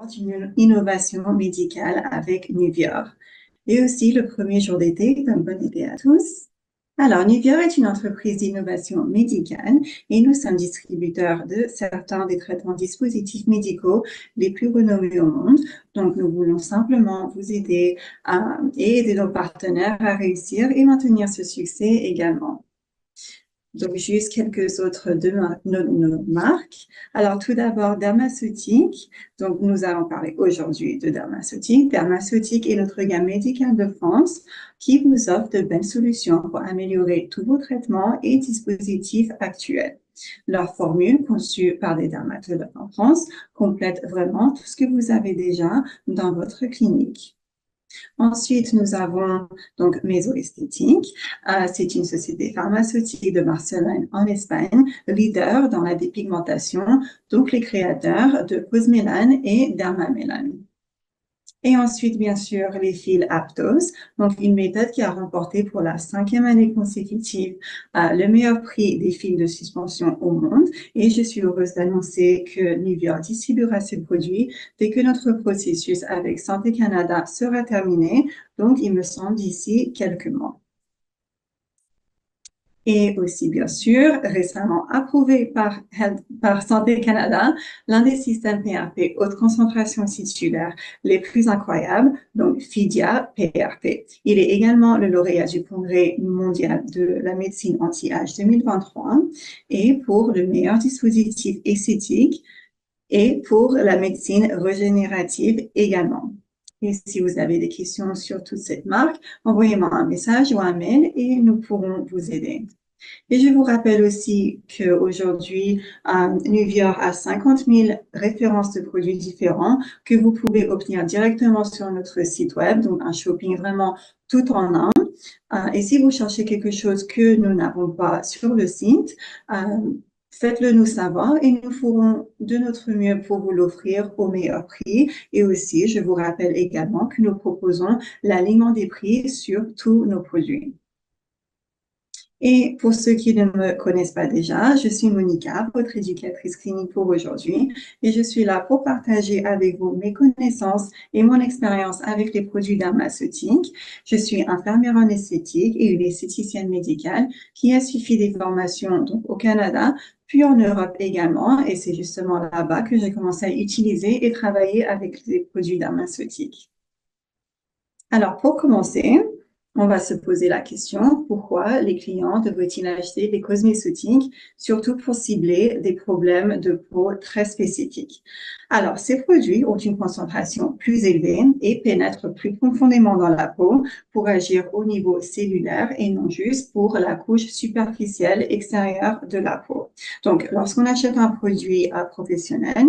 d'une innovation médicale avec Nuvior. Et aussi le premier jour d'été, donc bon été à tous. Alors, Nuvior est une entreprise d'innovation médicale et nous sommes distributeurs de certains des traitements dispositifs médicaux les plus renommés au monde. Donc, nous voulons simplement vous aider et aider nos partenaires à réussir et maintenir ce succès également. Donc, juste quelques autres de nos marques. Alors, tout d'abord, Dermaceutique. Donc, nous allons parler aujourd'hui de Dermaceutique. Dermaceutique est notre gamme médicale de France qui vous offre de belles solutions pour améliorer tous vos traitements et dispositifs actuels. Leur formule, conçue par des dermatologues en France, complète vraiment tout ce que vous avez déjà dans votre clinique. Ensuite, nous avons donc Mesoesthétique. C'est une société pharmaceutique de Barcelone en Espagne, leader dans la dépigmentation, donc les créateurs de Cosmelan et Dermamelan. Et ensuite, bien sûr, les fils Aptos, donc une méthode qui a remporté pour la 5e année consécutive le meilleur prix des fils de suspension au monde. Et je suis heureuse d'annoncer que Nuvior distribuera ces produits dès que notre processus avec Santé Canada sera terminé, donc il me semble d'ici quelques mois. Et aussi, bien sûr, récemment approuvé par Santé Canada, l'un des systèmes PRP haute concentration tissulaire les plus incroyables, donc FIDIA PRP. Il est également le lauréat du Congrès mondial de la médecine anti-âge 2023 et pour le meilleur dispositif esthétique et pour la médecine régénérative également. Et si vous avez des questions sur toute cette marque, envoyez-moi un message ou un mail et nous pourrons vous aider. Et je vous rappelle aussi qu'aujourd'hui, Nuvior a 50 000 références de produits différents que vous pouvez obtenir directement sur notre site web, donc un shopping vraiment tout en un. Et si vous cherchez quelque chose que nous n'avons pas sur le site, faites-le nous savoir et nous ferons de notre mieux pour vous l'offrir au meilleur prix. Et aussi, je vous rappelle également que nous proposons l'alignement des prix sur tous nos produits. Et pour ceux qui ne me connaissent pas déjà, je suis Monica, votre éducatrice clinique pour aujourd'hui, et je suis là pour partager avec vous mes connaissances et mon expérience avec les produits dermaceutiques. Je suis infirmière en esthétique et une esthéticienne médicale qui a suivi des formations donc, au Canada, puis en Europe également, et c'est justement là-bas que j'ai commencé à utiliser et travailler avec les produits dermaceutiques. Alors, pour commencer, on va se poser la question, pourquoi les clients devraient-ils acheter des cosmétiques, surtout pour cibler des problèmes de peau très spécifiques? Alors, ces produits ont une concentration plus élevée et pénètrent plus profondément dans la peau pour agir au niveau cellulaire et non juste pour la couche superficielle extérieure de la peau. Donc, lorsqu'on achète un produit professionnel,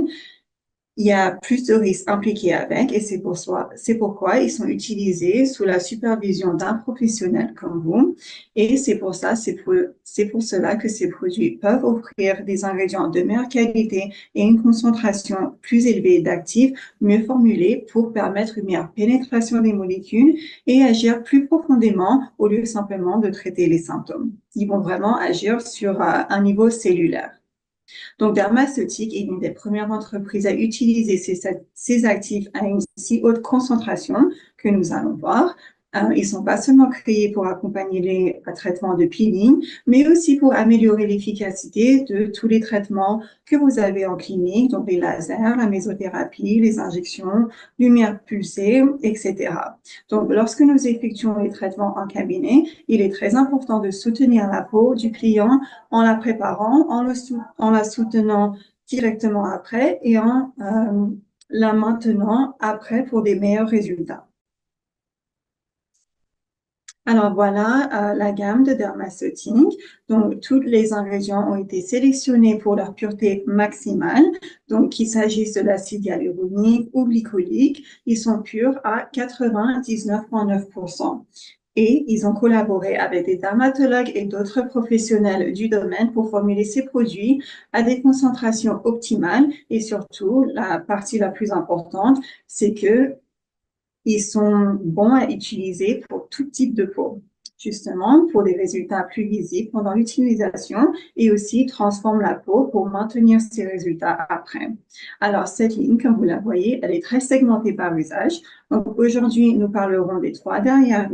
il y a plus de risques impliqués avec et c'est pourquoi ils sont utilisés sous la supervision d'un professionnel comme vous. Et c'est pour cela que ces produits peuvent offrir des ingrédients de meilleure qualité et une concentration plus élevée d'actifs mieux formulés pour permettre une meilleure pénétration des molécules et agir plus profondément au lieu simplement de traiter les symptômes. Ils vont vraiment agir sur un niveau cellulaire. Donc, Dermaceutique est une des premières entreprises à utiliser ces actifs à une si haute concentration que nous allons voir. Ils ne sont pas seulement créés pour accompagner les traitements de peeling, mais aussi pour améliorer l'efficacité de tous les traitements que vous avez en clinique, donc les lasers, la mésothérapie, les injections, lumière pulsée, etc. Donc, lorsque nous effectuons les traitements en cabinet, il est très important de soutenir la peau du client en la préparant, en la soutenant directement après et en la maintenant après pour des meilleurs résultats. Alors voilà la gamme de dermaceutique. Donc tous les ingrédients ont été sélectionnés pour leur pureté maximale. Donc qu'il s'agisse de l'acide hyaluronique ou glycolique, ils sont purs à 99,9%. Et ils ont collaboré avec des dermatologues et d'autres professionnels du domaine pour formuler ces produits à des concentrations optimales. Et surtout, la partie la plus importante, c'est que ils sont bons à utiliser pour tout type de peau. justement pour des résultats plus visibles pendant l'utilisation et aussi transforme la peau pour maintenir ces résultats après. Alors, cette ligne, comme vous la voyez, elle est très segmentée par usage. Donc, aujourd'hui, nous parlerons des trois dernières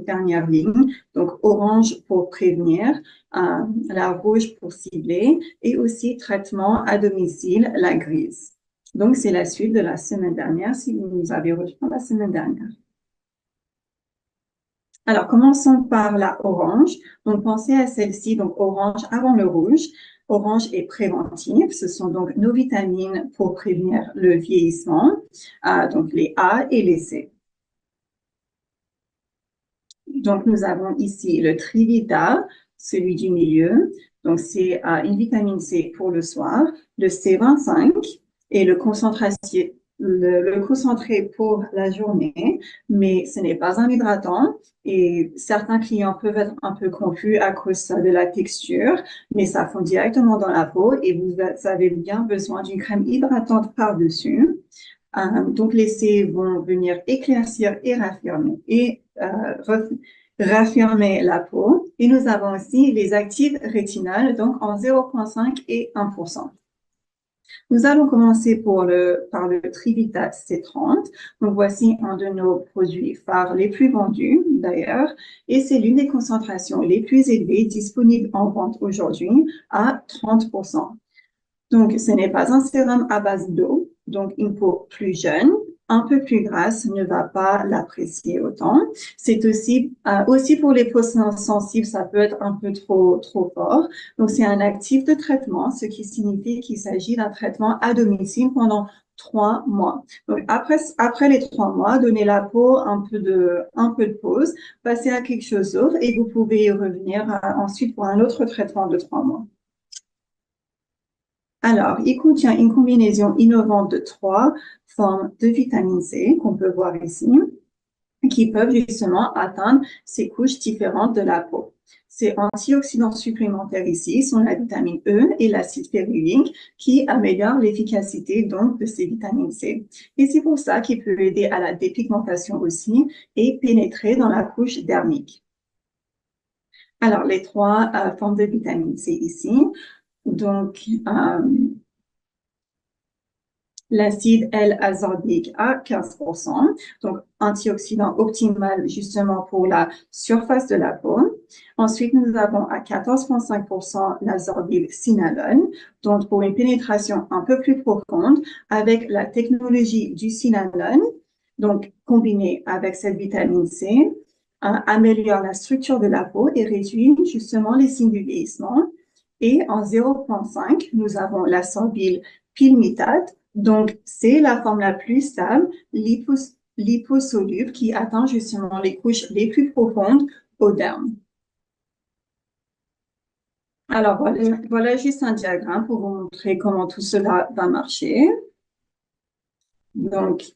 lignes. Donc, orange pour prévenir, la rouge pour cibler et aussi traitement à domicile, la grise. Donc, c'est la suite de la semaine dernière, si vous nous avez rejoint la semaine dernière. Alors, commençons par la orange. Donc, pensez à celle-ci, donc orange avant le rouge. Orange est préventif. Ce sont donc nos vitamines pour prévenir le vieillissement, donc les A et les C. Donc, nous avons ici le Trivita, celui du milieu. Donc, c'est une vitamine C pour le soir, le C25 et le concentré pour la journée, mais ce n'est pas un hydratant et certains clients peuvent être un peu confus à cause de la texture, mais ça fond directement dans la peau et vous avez bien besoin d'une crème hydratante par-dessus. Donc, les C vont venir éclaircir et raffirmer la peau. Et nous avons aussi les actifs rétinales, donc en 0,5 et 1%. Nous allons commencer par le Trivita C30. Donc, voici un de nos produits phares les plus vendus, d'ailleurs, et c'est l'une des concentrations les plus élevées disponibles en vente aujourd'hui à 30%. Donc, ce n'est pas un sérum à base d'eau. Donc, une peau plus jeune, un peu plus grasse ne va pas l'apprécier autant. C'est aussi pour les peaux sensibles, ça peut être un peu trop fort. Donc, c'est un actif de traitement, ce qui signifie qu'il s'agit d'un traitement à domicile pendant 3 mois. Donc, après les 3 mois, donnez la peau un peu de pause, passez à quelque chose d'autre et vous pouvez y revenir ensuite pour un autre traitement de 3 mois. Alors, il contient une combinaison innovante de 3 formes de vitamine C qu'on peut voir ici, qui peuvent justement atteindre ces couches différentes de la peau. Ces antioxydants supplémentaires ici sont la vitamine E et l'acide férulique qui améliorent l'efficacité donc de ces vitamines C. Et c'est pour ça qu'il peut aider à la dépigmentation aussi et pénétrer dans la couche dermique. Alors, les 3 formes de vitamine C ici. Donc, l'acide L-ascorbique à 15%, donc antioxydant optimal justement pour la surface de la peau. Ensuite, nous avons à 14,5% l'ascorbylcinalone, donc pour une pénétration un peu plus profonde avec la technologie du cinalone, donc combinée avec cette vitamine C, améliore la structure de la peau et réduit justement les signes du vieillissement. Et en 0,5, nous avons l'ascorbylpilmitate, donc c'est la forme la plus stable, liposoluble, qui atteint justement les couches les plus profondes au derme. Alors voilà juste un diagramme pour vous montrer comment tout cela va marcher. Donc,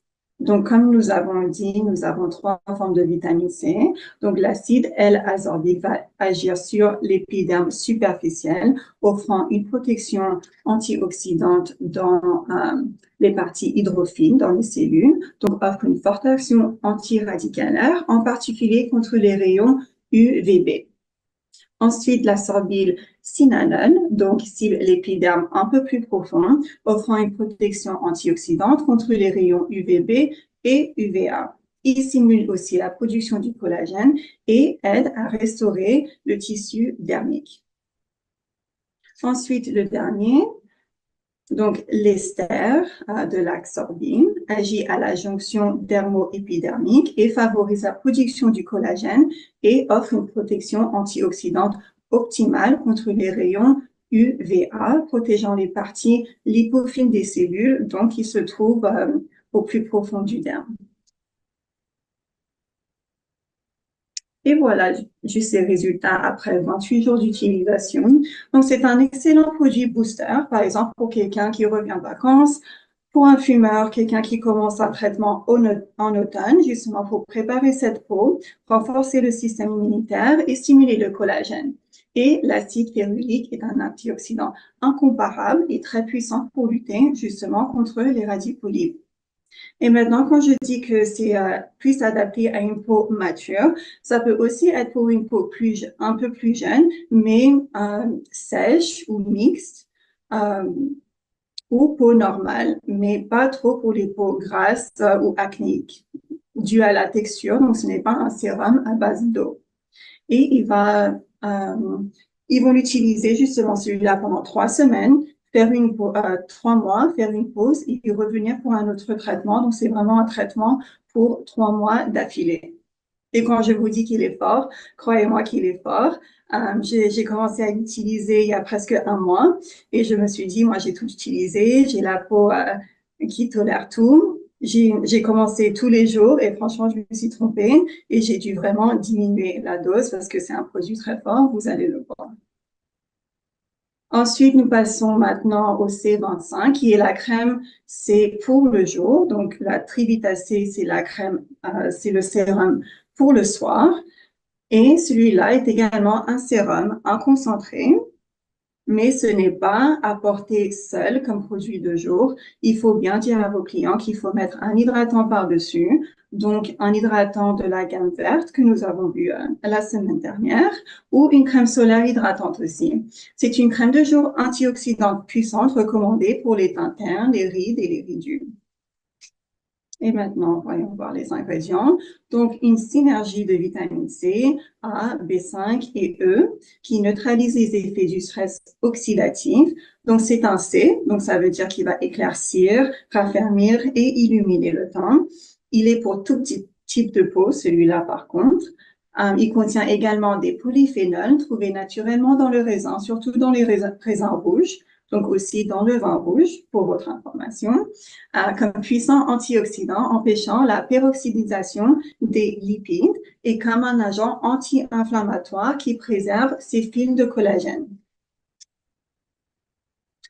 comme nous avons dit, nous avons 3 formes de vitamine C. Donc, l'acide L-ascorbique va agir sur l'épiderme superficiel, offrant une protection antioxydante dans les parties hydrophiles, dans les cellules. Donc, offre une forte action antiradicalaire, en particulier contre les rayons UVB. Ensuite, l'ascorbylcinalone, donc cible l'épiderme un peu plus profond, offrant une protection antioxydante contre les rayons UVB et UVA. Il stimule aussi la production du collagène et aide à restaurer le tissu dermique. Ensuite, le dernier, donc l'ester de l'ascorbine agit à la jonction dermo-épidermique et favorise la production du collagène et offre une protection antioxydante optimale contre les rayons UVA, protégeant les parties lipophiles des cellules, donc qui se trouvent au plus profond du derme. Et voilà juste les résultats après 28 jours d'utilisation. Donc, c'est un excellent produit booster, par exemple, pour quelqu'un qui revient de vacances, pour un fumeur, quelqu'un qui commence un traitement en automne, justement pour préparer cette peau, renforcer le système immunitaire et stimuler le collagène. Et l'acide férulique est un antioxydant incomparable et très puissant pour lutter justement contre les radicaux libres. Et maintenant, quand je dis que c'est plus adapté à une peau mature, ça peut aussi être pour une peau un peu plus jeune, mais sèche ou mixte, euh, ou peau normale, mais pas trop pour les peaux grasses ou acnéiques, dû à la texture. Donc, ce n'est pas un sérum à base d'eau. Et ils vont l'utiliser justement celui-là pendant 3 semaines, faire 3 mois, faire une pause et puis revenir pour un autre traitement. Donc, c'est vraiment un traitement pour 3 mois d'affilée. Et quand je vous dis qu'il est fort, croyez-moi qu'il est fort. J'ai commencé à l'utiliser il y a presque un mois et je me suis dit, moi, j'ai tout utilisé, j'ai la peau qui tolère tout. J'ai commencé tous les jours et franchement, je me suis trompée et j'ai dû vraiment diminuer la dose parce que c'est un produit très fort, vous allez le voir. Ensuite, nous passons maintenant au C25, qui est la crème, c'est pour le jour. Donc, la Trivita C, c'est la crème, c'est le sérum pour le soir. Et celui-là est également un sérum, un concentré, mais ce n'est pas apporté seul comme produit de jour. Il faut bien dire à vos clients qu'il faut mettre un hydratant par-dessus, donc un hydratant de la gamme verte que nous avons vu la semaine dernière, ou une crème solaire hydratante aussi. C'est une crème de jour antioxydante puissante recommandée pour les teintes ternes, les rides et les ridules. Et maintenant, voyons voir les ingrédients. Donc, une synergie de vitamine C, A, B5 et E qui neutralise les effets du stress oxydatif. Donc, c'est un C, donc ça veut dire qu'il va éclaircir, raffermir et illuminer le teint. Il est pour tout type de peau, celui-là par contre. Il contient également des polyphénols trouvés naturellement dans le raisin, surtout dans les raisins rouges, donc aussi dans le vin rouge, pour votre information, comme puissant antioxydant empêchant la peroxydisation des lipides et comme un agent anti-inflammatoire qui préserve ces fils de collagène.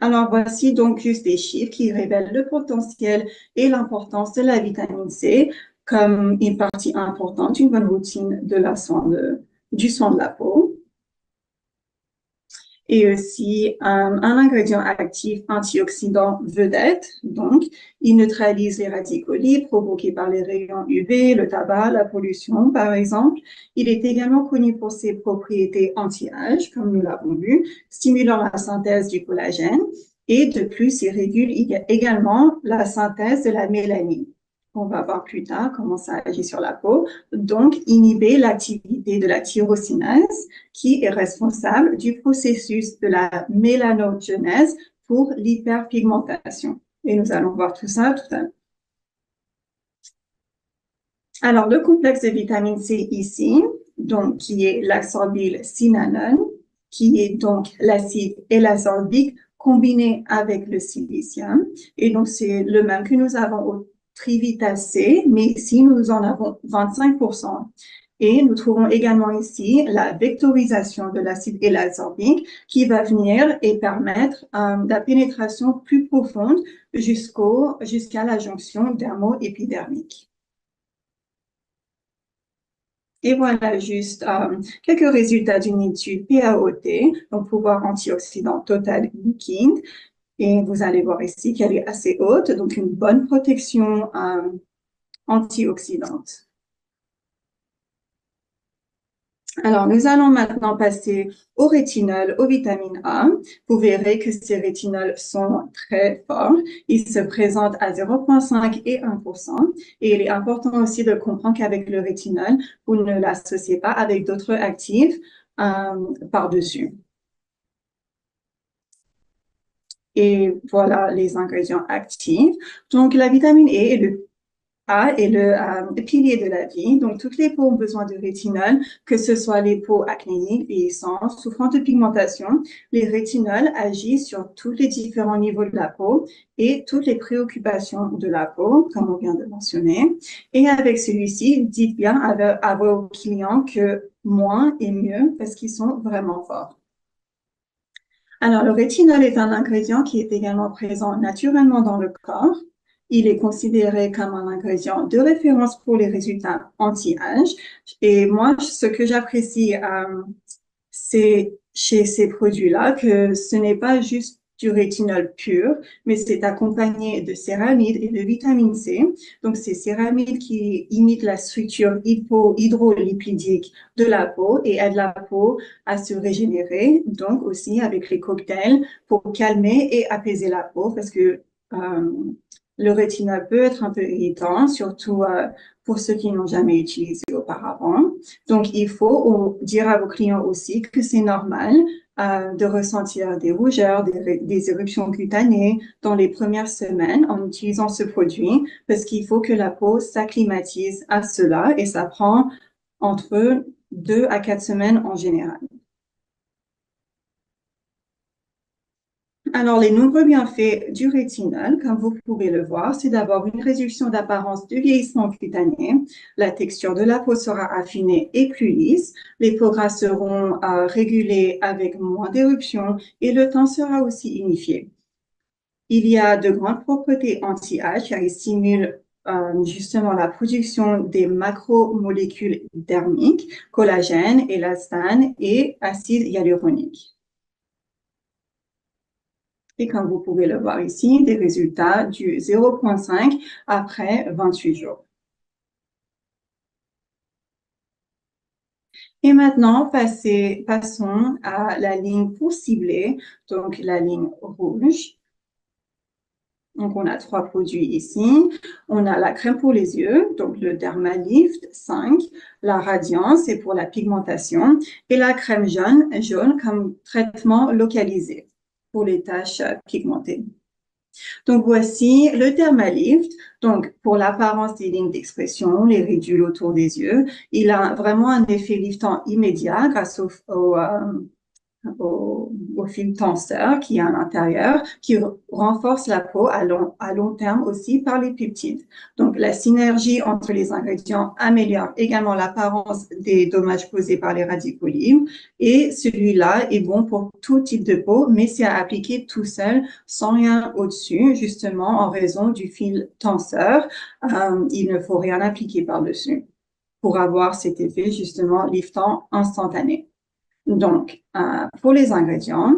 Alors, voici donc juste des chiffres qui révèlent le potentiel et l'importance de la vitamine C comme une partie importante d'une bonne routine du soin de la peau. Et aussi un ingrédient actif antioxydant vedette. Donc, il neutralise les radicaux libres provoqués par les rayons UV, le tabac, la pollution, par exemple. Il est également connu pour ses propriétés anti-âge, comme nous l'avons vu, stimulant la synthèse du collagène. Et de plus, il régule également la synthèse de la mélanine. On va voir plus tard comment ça agit sur la peau. Donc, inhiber l'activité de la tyrosinase qui est responsable du processus de la mélanogenèse pour l'hyperpigmentation. Et nous allons voir tout ça tout à l'heure. Alors, le complexe de vitamine C ici, donc qui est l'ascorbyl-cinanone, qui est donc l'acide L-ascorbique combiné avec le silicium. Et donc, c'est le même que nous avons au Trivita C, mais ici, nous en avons 25%. Et nous trouvons également ici la vectorisation de l'acide L-ascorbique qui va venir et permettre la pénétration plus profonde jusqu'à la jonction dermo-épidermique. Et voilà juste quelques résultats d'une étude PAOT, donc pouvoir antioxydant total liquide. Et vous allez voir ici qu'elle est assez haute, donc une bonne protection antioxydante. Alors, nous allons maintenant passer au rétinol, aux vitamines A. Vous verrez que ces rétinols sont très forts. Ils se présentent à 0,5 et 1%. Et il est important aussi de comprendre qu'avec le rétinol, vous ne l'associez pas avec d'autres actifs par-dessus. Et voilà les ingrédients actifs. Donc, la vitamine E est le pilier de la vie. Donc, toutes les peaux ont besoin de rétinol, que ce soit les peaux acnéiques, vieillissantes, souffrant de pigmentation. Les rétinols agissent sur tous les différents niveaux de la peau et toutes les préoccupations de la peau, comme on vient de mentionner. Et avec celui-ci, dites bien à vos clients que moins est mieux parce qu'ils sont vraiment forts. Alors, le rétinol est un ingrédient qui est également présent naturellement dans le corps. Il est considéré comme un ingrédient de référence pour les résultats anti-âge. Et moi, ce que j'apprécie, c'est chez ces produits-là que ce n'est pas juste du rétinol pur, mais c'est accompagné de céramides et de vitamine C. Donc, ces céramides qui imitent la structure hydrolipidique de la peau et aident la peau à se régénérer. Donc, aussi avec les cocktails pour calmer et apaiser la peau parce que le rétinol peut être un peu irritant, surtout pour ceux qui n'ont jamais utilisé auparavant. Donc, il faut dire à vos clients aussi que c'est normal de ressentir des rougeurs, des éruptions cutanées dans les premières semaines en utilisant ce produit parce qu'il faut que la peau s'acclimatise à cela et ça prend entre 2 à 4 semaines en général. Alors, les nombreux bienfaits du rétinol, comme vous pouvez le voir, c'est d'abord une réduction d'apparence du vieillissement cutané. La texture de la peau sera affinée et plus lisse. Les peaux grasses seront régulées avec moins d'éruptions et le teint sera aussi unifié. Il y a de grandes propriétés anti-âge car il stimule justement la production des macromolécules dermiques, collagène, élastane et acide hyaluronique. Et comme vous pouvez le voir ici, des résultats du 0,5 après 28 jours. Et maintenant, passons à la ligne pour cibler, donc la ligne rouge. Donc, on a 3 produits ici. On a la crème pour les yeux, donc le Dermalift 5, la Radiance, c'est pour la pigmentation, et la crème jaune comme traitement localisé pour les taches pigmentées. Donc, voici le Dermalift. Donc, pour l'apparence des lignes d'expression, les ridules autour des yeux, il a vraiment un effet liftant immédiat grâce au film tenseur qui est à l'intérieur, qui renforce la peau à long terme aussi par les peptides. Donc, la synergie entre les ingrédients améliore également l'apparence des dommages causés par les radicaux libres et celui-là est bon pour tout type de peau, mais c'est à appliquer tout seul sans rien au-dessus, justement en raison du fil tenseur. Il ne faut rien appliquer par-dessus pour avoir cet effet justement liftant instantané. Donc, pour les ingrédients,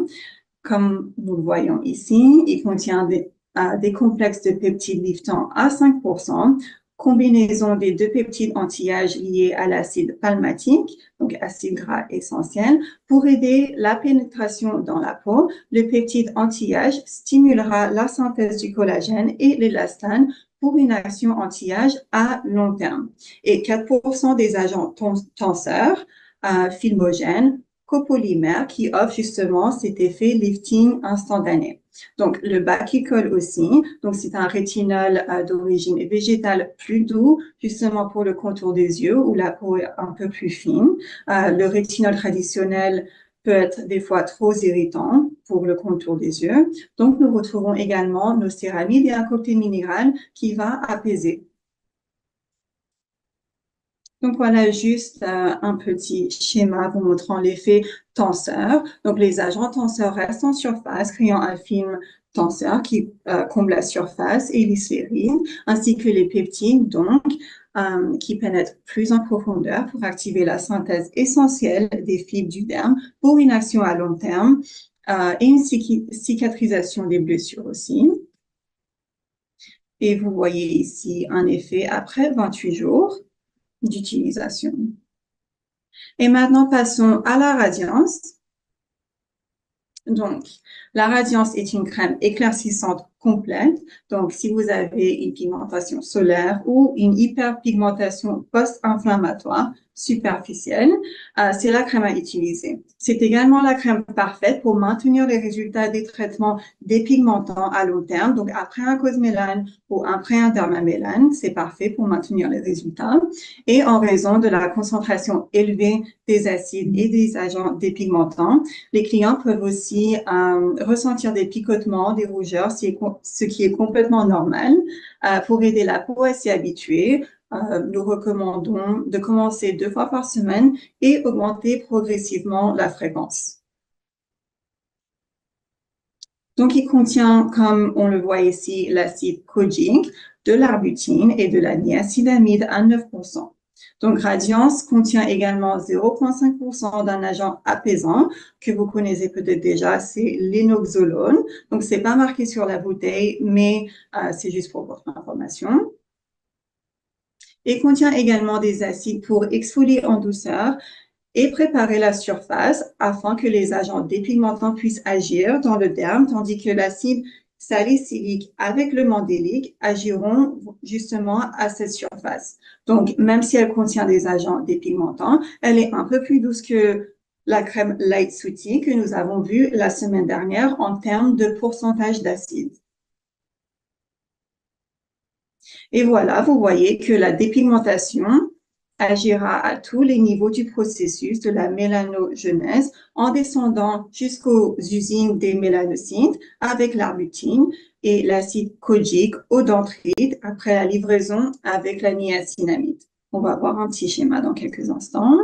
comme nous le voyons ici, il contient des complexes de peptides liftants à 5%, combinaison des 2 peptides anti-âge liés à l'acide palmatique, donc acide gras essentiel. Pour aider la pénétration dans la peau, le peptide anti-âge stimulera la synthèse du collagène et l'élastane pour une action anti-âge à long terme. Et 4% des agents tenseurs, filmogènes, copolymères qui offrent justement cet effet lifting instantané. Donc, le Bacicol aussi, donc c'est un rétinol d'origine végétale plus doux, justement pour le contour des yeux où la peau est un peu plus fine. Le rétinol traditionnel peut être des fois trop irritant pour le contour des yeux. Donc, nous retrouvons également nos céramides et un cocktail minéral qui va apaiser. Donc, voilà juste un petit schéma vous montrant l'effet tenseur. Donc, les agents tenseurs restent en surface, créant un film tenseur qui comble la surface et lisse les rides, ainsi que les peptides, donc, qui pénètrent plus en profondeur pour activer la synthèse essentielle des fibres du derme pour une action à long terme et une cicatrisation des blessures aussi. Et vous voyez ici un effet après 28 jours d'utilisation. Et maintenant, passons à la radiance. Donc, la radiance est une crème éclaircissante complète. Donc, si vous avez une pigmentation solaire ou une hyperpigmentation post-inflammatoire superficielle, c'est la crème à utiliser. C'est également la crème parfaite pour maintenir les résultats des traitements dépigmentants à long terme. Donc, après un cosmélane ou après un dermamélane, c'est parfait pour maintenir les résultats. Et en raison de la concentration élevée des acides et des agents dépigmentants, les clients peuvent aussi ressentir des picotements, des rougeurs, ce qui est complètement normal. Pour aider la peau à s'y habituer, nous recommandons de commencer 2 fois par semaine et augmenter progressivement la fréquence. Donc, il contient, comme on le voit ici, l'acide kojic, de l'arbutine et de la niacinamide à 9%. Donc, Radiance contient également 0,5% d'un agent apaisant que vous connaissez peut-être déjà, c'est l'énoxolone. Donc, c'est pas marqué sur la bouteille, mais c'est juste pour votre information. Et contient également des acides pour exfolier en douceur et préparer la surface afin que les agents dépigmentants puissent agir dans le derme, tandis que l'acide salicylique avec le mandélique agiront justement à cette surface. Donc, même si elle contient des agents dépigmentants, elle est un peu plus douce que la crème Light Sooty que nous avons vue la semaine dernière en termes de pourcentage d'acide. Et voilà, vous voyez que la dépigmentation agira à tous les niveaux du processus de la mélanogenèse en descendant jusqu'aux usines des mélanocytes avec l'arbutine et l'acide kojique odentrite après la livraison avec la niacinamide. On va voir un petit schéma dans quelques instants.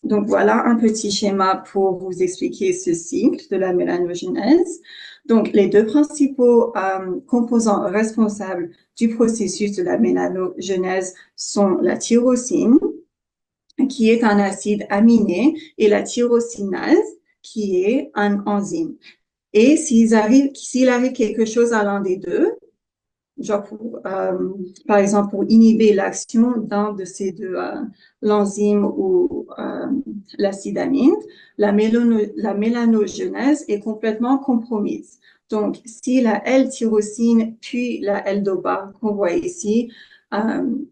Donc voilà un petit schéma pour vous expliquer ce cycle de la mélanogenèse. Donc les deux principaux composants responsables du processus de la mélanogenèse sont la tyrosine, qui est un acide aminé, et la tyrosinase, qui est un enzyme. Et s'il arrive quelque chose à l'un des deux, genre par exemple pour inhiber l'action d'un de ces deux, l'enzyme ou l'acide amine, la mélanogenèse est complètement compromise. Donc, si la L-tyrosine puis la L-dopa qu'on voit ici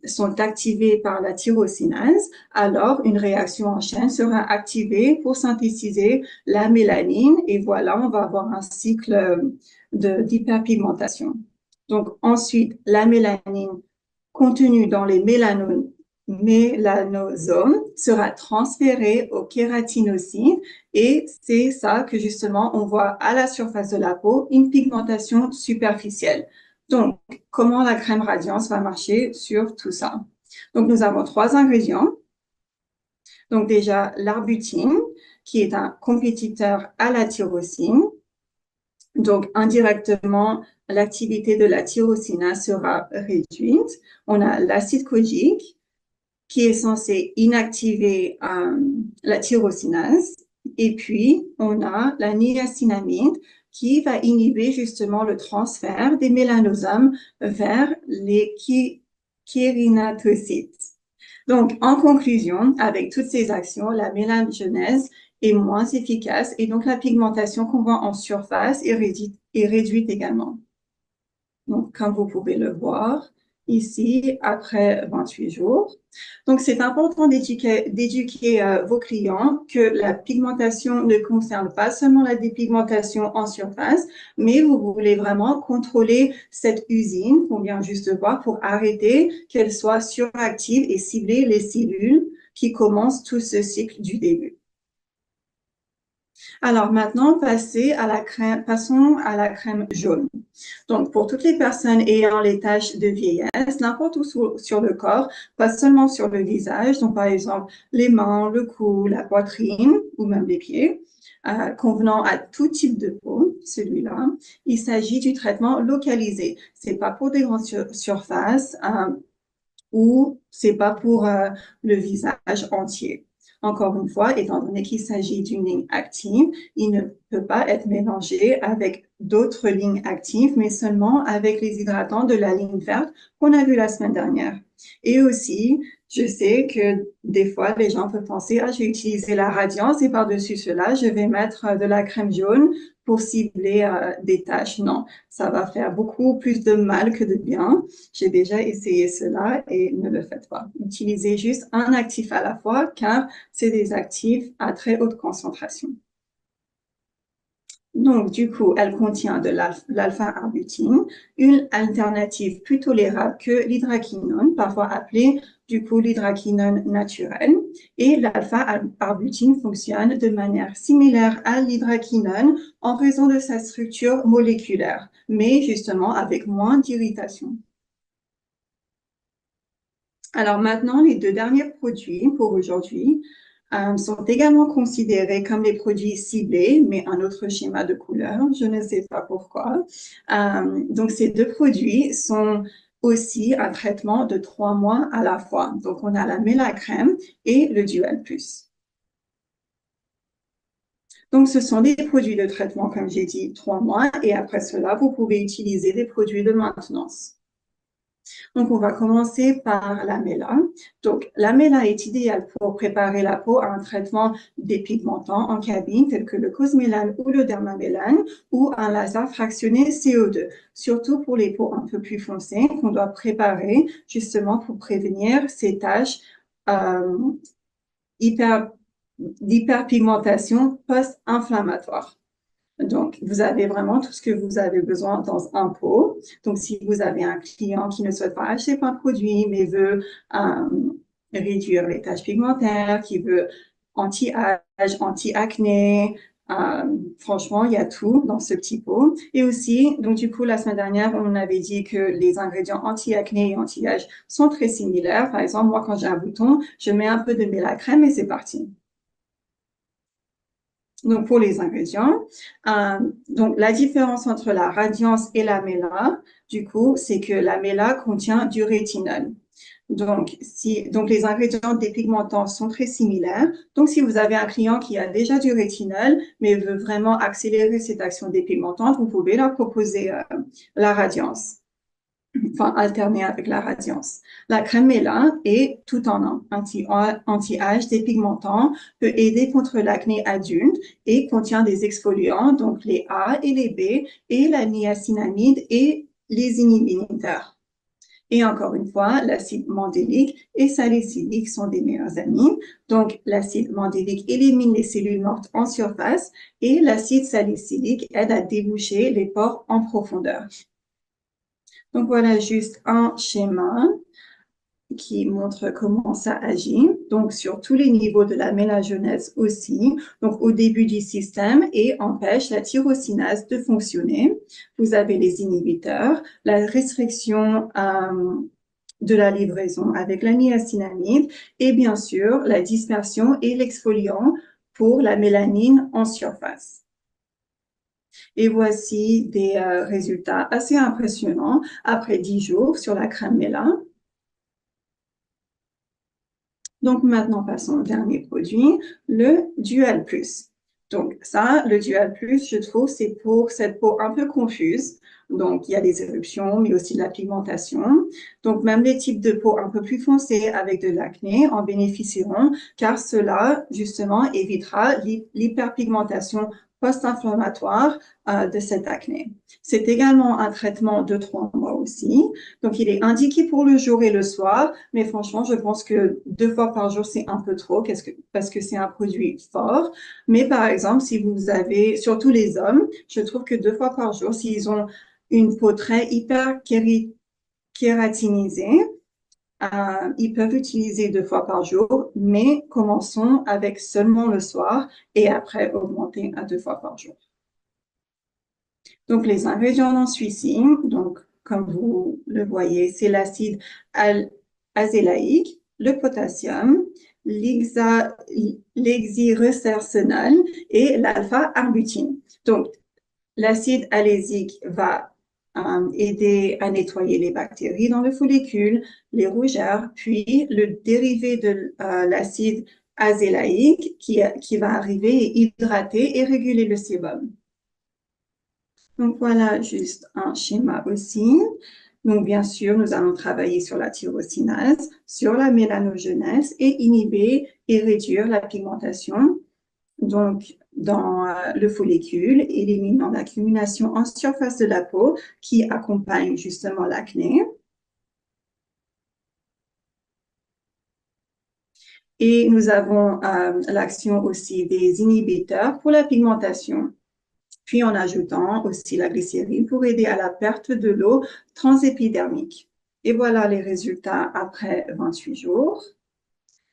sont activées par la tyrosinase, alors une réaction en chaîne sera activée pour synthétiser la mélanine et voilà, on va avoir un cycle d'hyperpigmentation. Donc, ensuite, la mélanine contenue dans les mélanosomes sera transférée au kératinocyte et c'est ça que justement on voit à la surface de la peau, une pigmentation superficielle. Donc, comment la crème Radiance va marcher sur tout ça? Donc, nous avons trois ingrédients. Donc, déjà, l'arbutine, qui est un compétiteur à la tyrosine. Donc, indirectement, l'activité de la tyrosinase sera réduite. On a l'acide kojique qui est censé inactiver la tyrosinase. Et puis, on a la niacinamide qui va inhiber justement le transfert des mélanosomes vers les kérinatocytes. Donc, en conclusion, avec toutes ces actions, la mélanogenèse est moins efficace et donc la pigmentation qu'on voit en surface est réduite également. Donc, comme vous pouvez le voir ici, après 28 jours. Donc, c'est important d'éduquer vos clients que la pigmentation ne concerne pas seulement la dépigmentation en surface, mais vous voulez vraiment contrôler cette usine qu'on vient juste de voir pour arrêter qu'elle soit suractive et cibler les cellules qui commencent tout ce cycle du début. Alors maintenant, passons à la crème jaune. Donc, pour toutes les personnes ayant les taches de vieillesse, n'importe où sur le corps, pas seulement sur le visage, donc par exemple les mains, le cou, la poitrine ou même les pieds, convenant à tout type de peau, celui-là, il s'agit du traitement localisé. C'est pas pour des grandes surfaces ou c'est pas pour le visage entier. Encore une fois, étant donné qu'il s'agit d'une ligne active, il ne peut pas être mélangé avec d'autres lignes actives, mais seulement avec les hydratants de la ligne verte qu'on a vu la semaine dernière. Et aussi, je sais que des fois, les gens peuvent penser, ah, j'ai utilisé la Radiance et par-dessus cela, je vais mettre de la crème jaune pour cibler des taches. Non, ça va faire beaucoup plus de mal que de bien. J'ai déjà essayé cela et ne le faites pas. Utilisez juste un actif à la fois car c'est des actifs à très haute concentration. Donc, du coup, elle contient de l'alpha-arbutine, une alternative plus tolérable que l'hydraquinone, parfois appelée du coup l'hydraquinone naturelle. Et l'alpha-arbutine fonctionne de manière similaire à l'hydraquinone en raison de sa structure moléculaire, mais justement avec moins d'irritation. Alors maintenant, les deux derniers produits pour aujourd'hui sont également considérés comme les produits ciblés, mais un autre schéma de couleur, je ne sais pas pourquoi. Donc ces deux produits sont aussi un traitement de 3 mois à la fois. Donc, on a la Mélacrème et le Dual Plus. Donc, ce sont des produits de traitement, comme j'ai dit, 3 mois. Et après cela, vous pouvez utiliser des produits de maintenance. Donc, on va commencer par la méla. Donc, la méla est idéale pour préparer la peau à un traitement dépigmentant en cabine, tel que le Cosmélan ou le Dermamélan, ou un laser fractionné CO2, surtout pour les peaux un peu plus foncées qu'on doit préparer justement pour prévenir ces taches euh, hyper, d'hyperpigmentation post-inflammatoire. Donc, vous avez vraiment tout ce que vous avez besoin dans un pot. Donc, si vous avez un client qui ne souhaite pas acheter un produit, mais veut réduire les taches pigmentaires, qui veut anti-âge, anti-acné, franchement, il y a tout dans ce petit pot. Et aussi, donc du coup, la semaine dernière, on avait dit que les ingrédients anti-acné et anti-âge sont très similaires. Par exemple, moi, quand j'ai un bouton, je mets un peu de Mélacrème et c'est parti. Donc, pour les ingrédients, donc la différence entre la radiance et la méla, du coup, c'est que la méla contient du rétinol. Donc les ingrédients dépigmentants sont très similaires. Donc, si vous avez un client qui a déjà du rétinol, mais veut vraiment accélérer cette action dépigmentante, vous pouvez leur proposer la radiance, enfin alterner avec la radiance. La crème Méla est tout en un, anti-âge, dépigmentant, peut aider contre l'acné adulte et contient des exfoliants, donc les A et les B, et la niacinamide et les inhibiteurs. Et encore une fois, l'acide mandélique et salicylique sont des meilleurs amis. Donc, l'acide mandélique élimine les cellules mortes en surface et l'acide salicylique aide à déboucher les pores en profondeur. Donc, voilà juste un schéma qui montre comment ça agit. Donc, sur tous les niveaux de la mélagenèse aussi. Donc, au début du système et empêche la tyrosinase de fonctionner. Vous avez les inhibiteurs, la restriction de la livraison avec la niacinamide et bien sûr la dispersion et l'exfoliant pour la mélanine en surface. Et voici des résultats assez impressionnants après 10 jours sur la crème Méla. Donc maintenant, passons au dernier produit, le Dual Plus. Donc ça, le Dual Plus, je trouve, c'est pour cette peau un peu confuse. Donc, il y a des éruptions, mais aussi de la pigmentation. Donc, même les types de peau un peu plus foncés avec de l'acné en bénéficieront, car cela, justement, évitera l'hyperpigmentation post-inflammatoire de cette acné. C'est également un traitement de 3 mois aussi. Donc, il est indiqué pour le jour et le soir, mais franchement, je pense que 2 fois par jour, c'est un peu trop parce que c'est un produit fort. Mais par exemple, si vous avez, surtout les hommes, je trouve que 2 fois par jour, s'ils ont une peau très hyper kératinisée, ils peuvent utiliser 2 fois par jour, mais commençons avec seulement le soir et après augmenter à 2 fois par jour. Donc, les ingrédients dans celui-ci, donc, comme vous le voyez, c'est l'acide azélaïque, le potassium, l'hexyrecercenol et l'alpha-arbutin. Donc, l'acide alésique va aider à nettoyer les bactéries dans le follicule, les rougeurs, puis le dérivé de l'acide azélaïque qui va arriver et hydrater et réguler le sébum. Donc voilà juste un schéma aussi. Donc bien sûr, nous allons travailler sur la tyrosinase, sur la mélanogenèse et inhiber et réduire la pigmentation. Donc dans le follicule, éliminant l'accumulation en surface de la peau qui accompagne justement l'acné. Et nous avons l'action aussi des inhibiteurs pour la pigmentation, puis en ajoutant aussi la glycérine pour aider à la perte de l'eau transépidermique. Et voilà les résultats après 28 jours.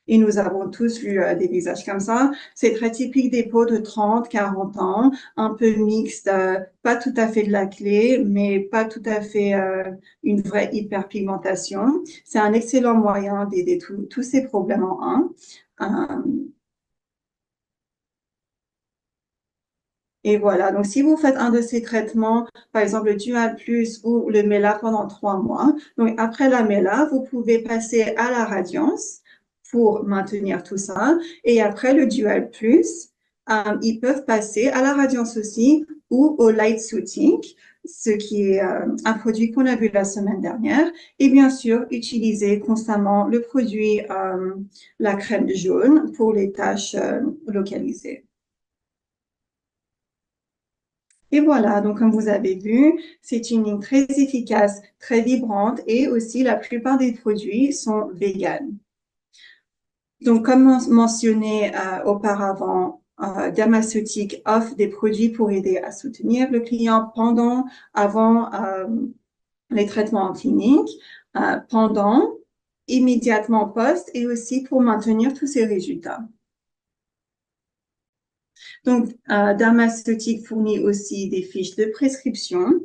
Et nous avons tous vu des visages comme ça. C'est très typique des peaux de 30, 40 ans, un peu mixte, pas tout à fait de la clé, mais pas tout à fait une vraie hyperpigmentation. C'est un excellent moyen d'aider tous ces problèmes en un. Et voilà, donc si vous faites un de ces traitements, par exemple le Dual Plus ou le Mela pendant 3 mois, donc après la Mela, vous pouvez passer à la Radiance pour maintenir tout ça. Et après le Dual Plus, ils peuvent passer à la Radiance aussi ou au Light Soothing, ce qui est un produit qu'on a vu la semaine dernière. Et bien sûr, utiliser constamment le produit, la crème jaune pour les taches localisées. Et voilà, donc comme vous avez vu, c'est une ligne très efficace, très vibrante et aussi la plupart des produits sont véganes. Donc comme mentionné auparavant, Dermaceutique offre des produits pour aider à soutenir le client pendant, avant les traitements en clinique, pendant, immédiatement post et aussi pour maintenir tous ces résultats. Donc, Dermaceutique fournit aussi des fiches de prescription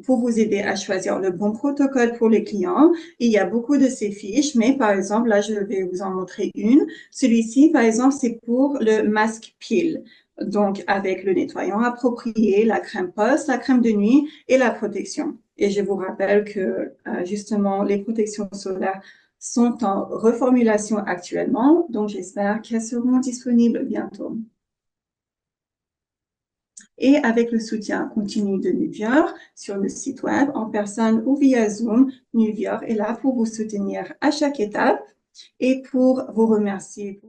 pour vous aider à choisir le bon protocole pour les clients. Il y a beaucoup de ces fiches, mais par exemple, là, je vais vous en montrer une. Celui-ci, par exemple, c'est pour le masque peel. Donc, avec le nettoyant approprié, la crème post, la crème de nuit et la protection. Et je vous rappelle que, justement, les protections solaires sont en reformulation actuellement, donc j'espère qu'elles seront disponibles bientôt. Et avec le soutien continu de Nuvior sur le site web, en personne ou via Zoom, Nuvior est là pour vous soutenir à chaque étape et pour vous remercier.